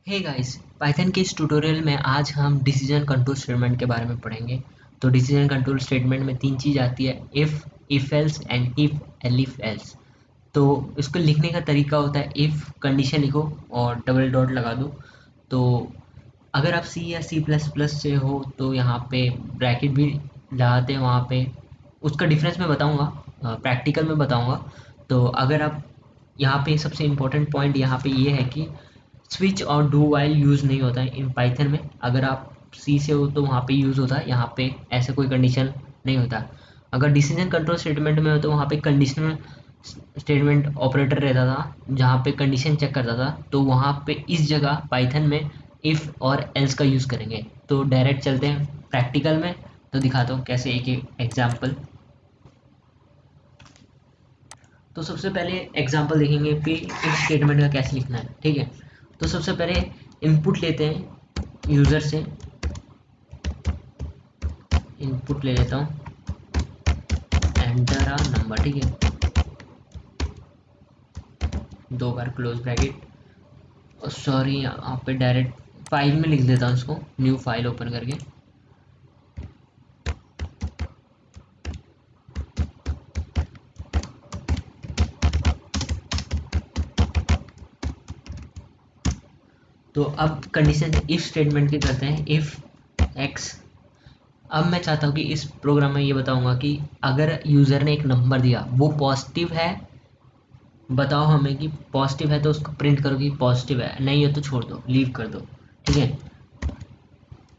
Hey guys, Python के इस tutorial में आज हम डिसीजन कंट्रोल स्टेटमेंट के बारे में पढ़ेंगे। तो डिसीजन कंट्रोल स्टेटमेंट में तीन चीज़ आती है, if else and if elif else. तो इसको लिखने का तरीका होता है, इफ कंडीशन लिखो और डबल डॉट लगा दो। तो अगर आप सी या सी प्लस प्लस से हो तो यहाँ पे ब्रैकेट भी लगाते हैं वहाँ पे। उसका डिफरेंस मैं बताऊँगा, प्रैक्टिकल में बताऊँगा। तो अगर आप यहाँ पे सबसे इम्पोर्टेंट पॉइंट यहाँ पे ये है कि स्विच और डू वाइल यूज़ नहीं होता है इन पाइथन में। अगर आप सी से हो तो वहाँ पे यूज़ होता है, यहाँ पे ऐसे कोई कंडीशन नहीं होता। अगर डिसीजन कंट्रोल स्टेटमेंट में हो तो वहाँ पे कंडीशनल स्टेटमेंट ऑपरेटर रहता था, जहाँ पे कंडीशन चेक करता था। तो वहाँ पे इस जगह पाइथन में इफ़ और एल्स का यूज़ करेंगे। तो डायरेक्ट चलते हैं प्रैक्टिकल में। तो दिखाता हूँ कैसे, एक एक एग्जाम्पल। तो सबसे पहले एग्जांपल देखेंगे कि इफ स्टेटमेंट का कैसे लिखना है, ठीक है। तो सबसे पहले इनपुट लेते हैं यूज़र से, इनपुट ले लेता हूँ, एंटर अ नंबर, ठीक है। दो बार क्लोज ब्रैकेट, सॉरी यहाँ पे डायरेक्ट फाइल में लिख देता हूँ इसको, न्यू फाइल ओपन करके। तो अब कंडीशन इफ स्टेटमेंट की करते हैं, इफ एक्स। अब मैं चाहता हूँ कि इस प्रोग्राम में ये बताऊंगा कि अगर यूज़र ने एक नंबर दिया, वो पॉजिटिव है, बताओ हमें कि पॉजिटिव है तो उसको प्रिंट करो कि पॉजिटिव है, नहीं है तो छोड़ दो, लीव कर दो, ठीक है।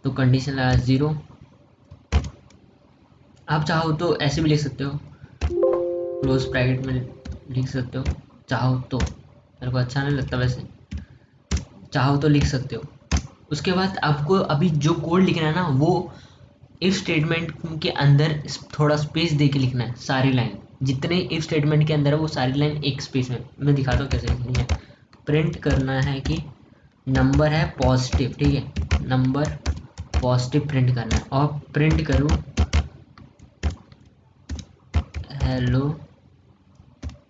तो कंडीशन लगा ज़ीरो। आप चाहो तो ऐसे भी लिख सकते हो, क्लोज ब्रैकेट में लिख सकते हो, चाहो तो। मेरे को अच्छा नहीं लगता वैसे, चाहो तो लिख सकते हो। उसके बाद आपको अभी जो कोड लिखना है ना, वो इफ स्टेटमेंट के अंदर थोड़ा स्पेस दे के लिखना है। सारी लाइन जितने इफ स्टेटमेंट के अंदर है वो सारी लाइन एक स्पेस में। मैं दिखाता हूँ कैसे लिखनी है। प्रिंट करना है कि नंबर है पॉजिटिव, ठीक है, नंबर पॉजिटिव प्रिंट करना है। और प्रिंट करूँ हेलो,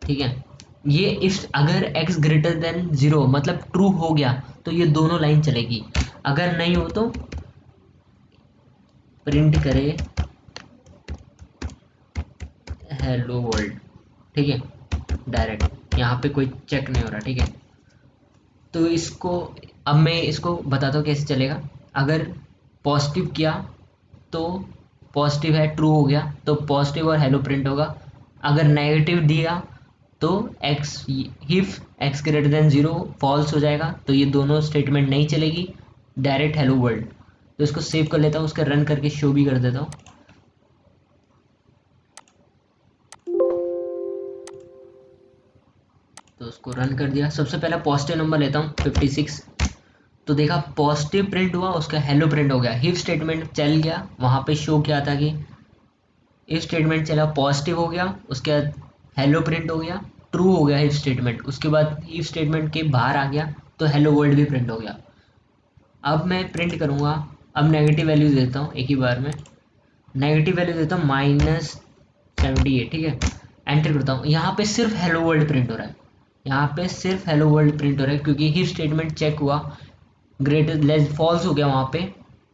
ठीक है। ये इफ अगर x ग्रेटर देन जीरो मतलब ट्रू हो गया तो ये दोनों लाइन चलेगी। अगर नहीं हो तो प्रिंट करे हेलो वर्ल्ड, ठीक है। डायरेक्ट यहाँ पे कोई चेक नहीं हो रहा, ठीक है। तो इसको अब मैं इसको बताता हूँ कैसे चलेगा। अगर पॉजिटिव किया तो पॉजिटिव है, ट्रू हो गया तो पॉजिटिव और हेलो प्रिंट होगा। अगर नेगेटिव दिया तो x, if x greater than zero false हो जाएगा, तो ये दोनों स्टेटमेंट नहीं चलेगी, डायरेक्ट हेलो वर्ल्ड। तो इसको सेव कर लेता हूँ, उसका रन करके शो भी कर देता हूँ। तो उसको रन कर दिया। सबसे पहला पॉजिटिव नंबर लेता हूँ 56। तो देखा पॉजिटिव प्रिंट हुआ, उसका हेलो प्रिंट हो गया। इफ स्टेटमेंट चल गया, वहाँ पे शो किया था कि इफ स्टेटमेंट चला, पॉजिटिव हो गया, उसके बाद हेलो प्रिंट हो गया, ट्रू हो गया इफ स्टेटमेंट, उसके बाद इफ स्टेटमेंट के बाहर आ गया तो हेलो वर्ल्ड भी प्रिंट हो गया। अब मैं प्रिंट करूँगा, अब नेगेटिव वैल्यू देता हूँ एक ही बार में। नेगेटिव वैल्यू देता हूँ -78, ठीक है। एंटर करता हूँ, यहाँ पे सिर्फ हेलो वर्ल्ड प्रिंट हो रहा है। यहाँ पे सिर्फ हेलो वर्ल्ड प्रिंट हो रहा है क्योंकि इफ स्टेटमेंट चेक हुआ, ग्रेटर लेस फॉल्स हो गया, वहाँ पे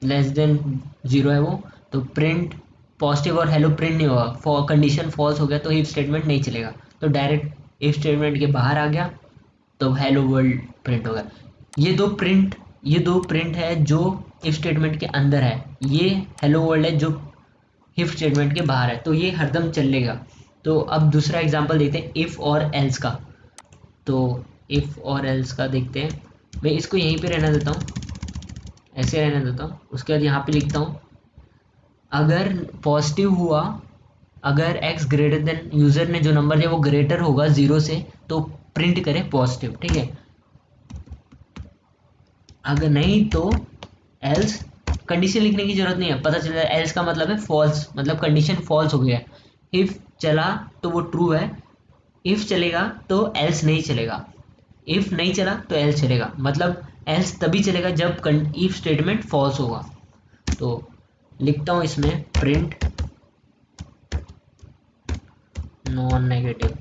लेस देन जीरो है वो। तो प्रिंट पॉजिटिव और हेलो प्रिंट नहीं होगा, फॉर कंडीशन फॉल्स हो गया तो इफ स्टेटमेंट नहीं चलेगा। तो डायरेक्ट इफ स्टेटमेंट के बाहर आ गया तो हेलो वर्ल्ड प्रिंट होगा। ये दो प्रिंट ये दो प्रिंट है जो इफ स्टेटमेंट के अंदर है, ये हेलो वर्ल्ड है जो इफ स्टेटमेंट के बाहर है, तो ये हरदम चलेगा। तो अब दूसरा एग्जांपल देखते हैं इफ और एल्स का। तो इफ और एल्स का देखते हैं। मैं इसको यहीं पे रहने देता हूँ, ऐसे रहने देता हूँ। उसके बाद यहाँ पे लिखता हूँ, अगर पॉजिटिव हुआ, अगर x ग्रेटर देन, यूज़र ने जो नंबर दिया वो ग्रेटर होगा जीरो से, तो प्रिंट करे पॉजिटिव, ठीक है। अगर नहीं तो एल्स। कंडीशन लिखने की जरूरत नहीं है, पता चल जाए एल्स का मतलब है फॉल्स, मतलब कंडीशन फॉल्स हो गया है। इफ चला तो वो ट्रू है, इफ चलेगा तो एल्स नहीं चलेगा, इफ नहीं चला तो एल्स चलेगा। मतलब एल्स तभी चलेगा जब इफ स्टेटमेंट फॉल्स होगा। तो लिखता हूँ इसमें print non negative,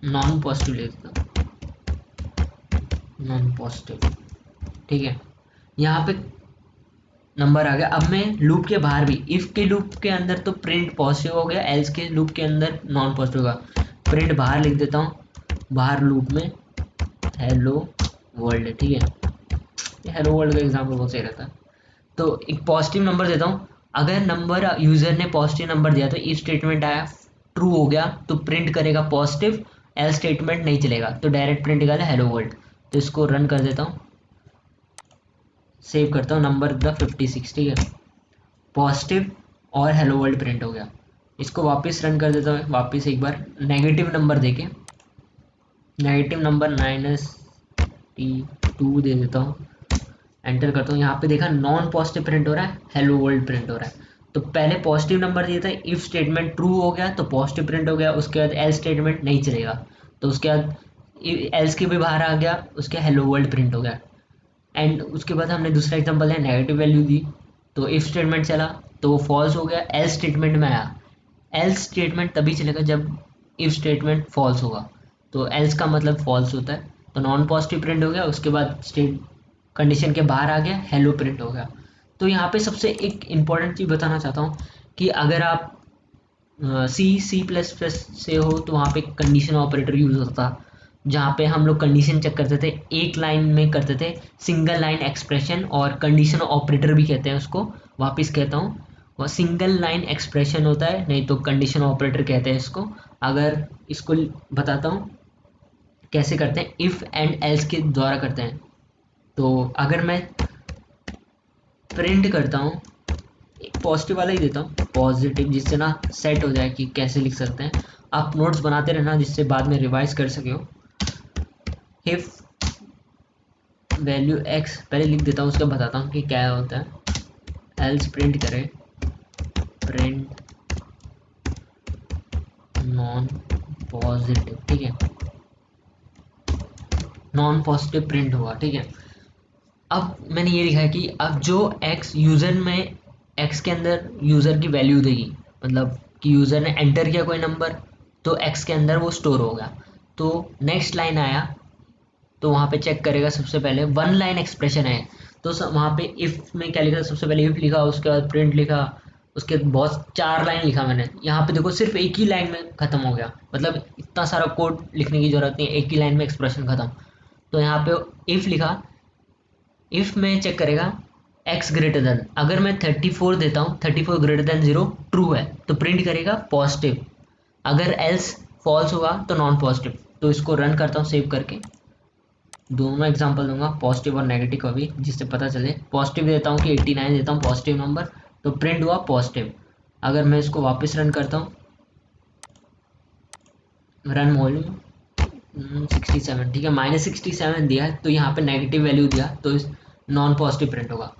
non positive लिखता हूँ, नॉन पॉजिटिव, ठीक है, यहाँ पे नंबर आ गया। अब मैं लूप के बाहर भी, इफ के लूप के अंदर तो प्रिंट पॉजिटिव हो गया, एल्स के लूप के अंदर नॉन पॉजिटिव होगा। प्रिंट बाहर लिख देता हूँ, बाहर लूप में हेलो वर्ल्ड, ठीक है, हेलो वर्ल्ड का एग्जाम्पल बहुत सही रहता है। तो एक पॉजिटिव नंबर देता हूँ, अगर नंबर यूजर ने पॉजिटिव नंबर दिया तो इफ स्टेटमेंट आया ट्रू हो गया तो प्रिंट करेगा पॉजिटिव, एल स्टेटमेंट नहीं चलेगा तो डायरेक्ट प्रिंट करेगा हेलो वर्ल्ड। तो इसको रन कर देता हूँ, सेव करता हूँ, नंबर द 56, ठीक है, पॉजिटिव और हेलो वर्ल्ड प्रिंट हो गया। इसको वापस रन कर देता हूँ, वापस एक बार नेगेटिव नंबर देके, नेगेटिव नंबर -T2 दे देता हूँ, एंटर करता हूँ। यहाँ पे देखा नॉन पॉजिटिव प्रिंट हो रहा है, हेलो वर्ल्ड प्रिंट हो रहा है। तो पहले पॉजिटिव नंबर दिया था, इफ स्टेटमेंट ट्रू हो गया तो पॉजिटिव प्रिंट हो गया, उसके बाद एल स्टेटमेंट नहीं चलेगा, तो उसके बाद एल्स के भी बाहर आ गया, उसके हेलो वर्ल्ड प्रिंट हो गया। एंड उसके बाद हमने दूसरा एग्जांपल है, नेगेटिव वैल्यू दी तो इफ स्टेटमेंट चला तो वो फॉल्स हो गया, एल स्टेटमेंट में आया। एल्स स्टेटमेंट तभी चलेगा जब इफ स्टेटमेंट फॉल्स होगा, तो एल्स का मतलब फॉल्स होता है। तो नॉन पॉजिटिव प्रिंट हो गया, उसके बाद स्टेट कंडीशन के बाहर आ गया, हेलो प्रिंट हो गया। तो यहाँ पे सबसे एक इम्पॉर्टेंट चीज़ बताना चाहता हूँ कि अगर आप C++ से हो तो वहाँ पे कंडीशन ऑपरेटर यूज़ होता था, जहाँ पे हम लोग कंडीशन चेक करते थे, एक लाइन में करते थे, सिंगल लाइन एक्सप्रेशन, और कंडीशन ऑपरेटर भी कहते हैं उसको, वापस कहता हूँ, वह सिंगल लाइन एक्सप्रेशन होता है, नहीं तो कंडीशन ऑपरेटर कहते हैं इसको। अगर इसको बताता हूँ कैसे करते हैं, इफ़ एंड एल्स के द्वारा करते हैं। तो अगर मैं प्रिंट करता हूँ, एक पॉजिटिव वाला ही देता हूँ, पॉजिटिव, जिससे ना सेट हो जाए कि कैसे लिख सकते हैं। आप नोट्स बनाते रहना जिससे बाद में रिवाइज कर सके हो। इफ वैल्यू एक्स पहले लिख देता हूँ, उसका बताता हूँ कि क्या होता है। एल्स प्रिंट करें, प्रिंट नॉन पॉजिटिव, ठीक है, नॉन पॉजिटिव प्रिंट हुआ, ठीक है। अब मैंने ये लिखा है कि अब जो एक्स यूज़र में, एक्स के अंदर यूज़र की वैल्यू देगी, मतलब कि यूज़र ने एंटर किया कोई नंबर तो एक्स के अंदर वो स्टोर होगा। तो नेक्स्ट लाइन आया तो वहाँ पे चेक करेगा, सबसे पहले वन लाइन एक्सप्रेशन है तो वहाँ पे इफ़ में क्या लिखा, सबसे पहले इफ़ लिखा, उसके बाद प्रिंट लिखा, उसके बाद बहुत 4 लाइन लिखा मैंने। यहाँ पे देखो सिर्फ एक ही लाइन में ख़त्म हो गया, मतलब इतना सारा कोड लिखने की ज़रूरत नहीं है, एक ही लाइन में एक्सप्रेशन ख़त्म। तो यहाँ पे इफ़ लिखा, इफ में चेक करेगा x ग्रेटर देन, अगर मैं 34 देता हूँ, 34 ग्रेटर देन 0 ट्रू है तो प्रिंट करेगा पॉजिटिव, अगर एल्स फॉल्स होगा तो नॉन पॉजिटिव। तो इसको रन करता हूँ सेव करके, दोनों एग्जांपल दूंगा पॉजिटिव और नेगेटिव का भी, जिससे पता चले। पॉजिटिव देता हूँ कि 89 देता हूँ पॉजिटिव नंबर, तो प्रिंट हुआ पॉजिटिव। अगर मैं इसको वापस रन करता हूँ, रन वॉल्यूम 67, ठीक है, -67 दिया है तो यहाँ पे नेगेटिव वैल्यू दिया तो इस नॉन पॉजिटिव प्रिंट होगा।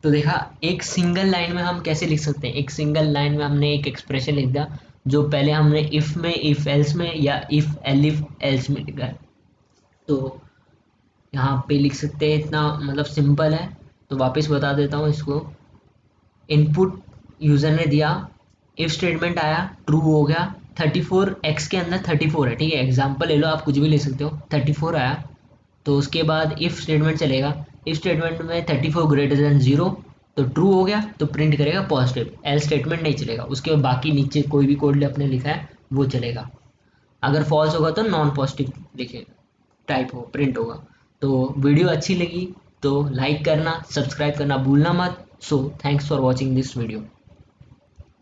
तो देखा एक सिंगल लाइन में हम कैसे लिख सकते हैं, एक सिंगल लाइन में हमने एक एक्सप्रेशन लिख दिया जो पहले हमने इफ में, इफ एल्स में, या इफ एलिफ एल्स में लिखा है। तो यहाँ पे लिख सकते हैं, इतना मतलब सिंपल है। तो वापस बता देता हूँ इसको, इनपुट यूज़र ने दिया, इफ स्टेटमेंट आया, ट्रू हो गया, 34 एक्स के अंदर 34 है, ठीक है, एग्जाम्पल ले लो आप, कुछ भी ले सकते हो, 34 आया तो उसके बाद इफ स्टेटमेंट चलेगा, इफ स्टेटमेंट में 34 ग्रेटर देन 0 तो ट्रू हो गया तो प्रिंट करेगा पॉजिटिव, एल स्टेटमेंट नहीं चलेगा, उसके बाद बाकी नीचे कोई भी कोड अपने लिखा है वो चलेगा। अगर फॉल्स होगा तो नॉन पॉजिटिव लिखे टाइप हो प्रिंट होगा। तो वीडियो अच्छी लगी तो लाइक करना, सब्सक्राइब करना भूलना मत। So thanks for watching this video.